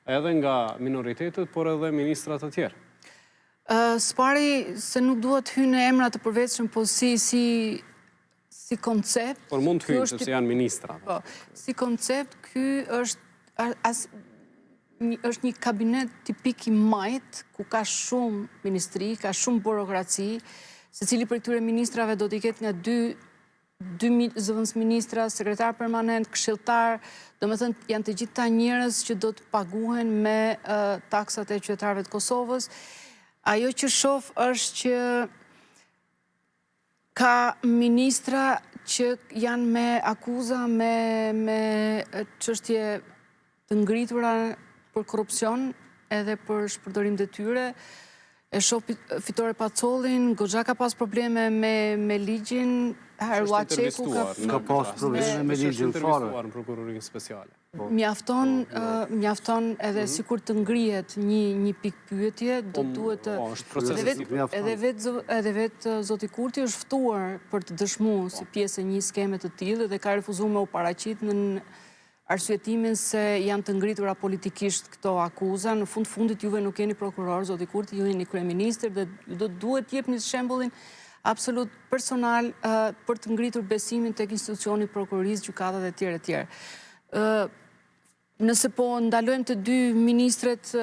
edhe nga minoritetet, por edhe ministrat të tjerë. Spari se nuk duhet hynë në emra të përveçshëm, po si koncept... Por mund të hynë, sepse janë ministra. Po, si koncept, ky është një kabinet tipik i majt, ku ka shumë ministri, ka shumë burokraci, se cili për këtyre ministrave do t'i ketë nga dy zëvendës ministra, sekretar permanent, këshilltar, do me thënë janë të gjitha njerëz që do të paguhen me taksat e qytetarëve të Kosovës. Ajo që shoh është që ka ministra që janë me akuza, me çështje të ngritura për korrupsion edhe për shpërdorim detyre. E shoh Fitore Pacollin, goxha ka pas probleme me ligjin, Harua Qeku ka pas probleme me ligjin fare. Në prokurorinë speciale. Mjafton edhe sikur të ngrihet një pikë pyetje, do duhet edhe vetë zoti Kurti është ftuar për të dëshmuar si pjesë e një skeme të tillë dhe ka refuzuar me u paraqit në arsyetimin se janë të ngritura politikisht këto akuza. Në fundit juve nuk jeni prokuror, zoti Kurti, ju jeni kryeministër dhe do duhet jepni shembullin absolut personal për të ngritur besimin tek institucioni prokurorisë, gjykatat e tjerë. Nëse po ndalojmë të dy ministret,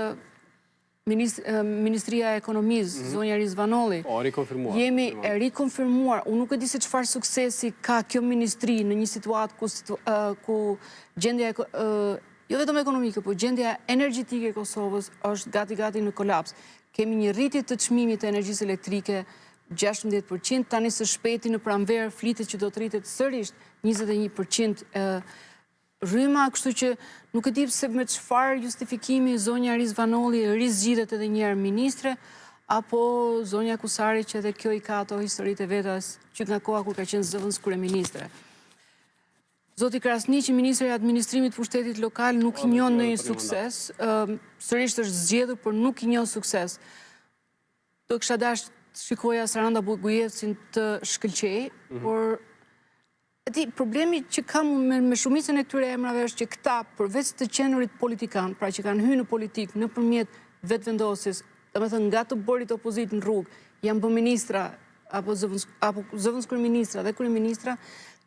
Ministria e Ekonomisë, zonja Rizvanolli, jemi e rikonfirmuar, unë nuk e di se çfarë suksesi ka kjo ministri në një situatë ku gjendja jo vetëm ekonomike, po gjendja energjetike e Kosovës është gati në kolaps. Kemi një rritje të çmimit të energjisë elektrike 16%, tani së shpejti në pranverë flitet që do të rritet sërish 21%. Rryma, kështu që nuk e di pse me çfarë justifikimi zonja Rizvanolli rizgjidhet edhe një herë ministre, apo zonja Kusari që edhe kjo i ka ato historitë e veta që nga koha kur ka qenë zëvendës kryeministre. Zoti Krasniqi, ministri i administrimit pushtetit lokal, nuk i njoh ndonjë sukses, sërish është zgjedhur, por nuk i njoh sukses. Do kisha dashur të shikoja Saranda Bugujevcin të shkëlqej, por problemi që kam me shumicën e këtyre emrave është që këta, përveç të qenurit politikan, pra që kanë hyrë në politikë nëpërmjet vetëvendosjes, domethënë nga të bërit opozitë në rrugë, janë bë ministra apo zëvendës kryeministra dhe kryeministra,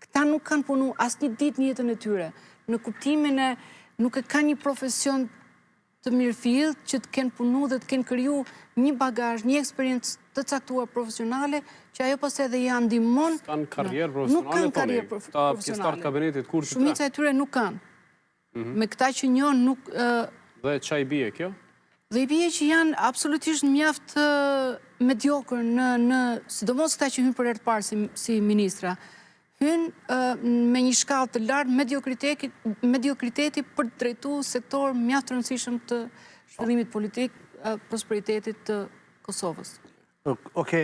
këta nuk kanë punu asnjë ditë në jetën e tyre. Në kuptimin e nuk e kanë një profesion të mirëfillt që të kenë punu dhe të kenë kriju një bagazh, një eksperiencë të caktuar profesionale, që ajo pas edhe janë ndihmon. Kanë karrierë profesionale, nuk kanë karrierë profesionale. Pjesëtar të kabinetit Kurti. Shumica e tyre nuk kanë. Me këta që njohën nuk... Dhe ç'a i bie kjo? Dhe i bie që janë absolutisht mjaft mediokër në sidomos këta që hynë për herë të parë si ministra. Hynë me një shkallë të lartë mediokriteti për të drejtuar sektor mjaft të rëndësishëm të zhvillimit politik, prosperitetit të Kosovës. Okej.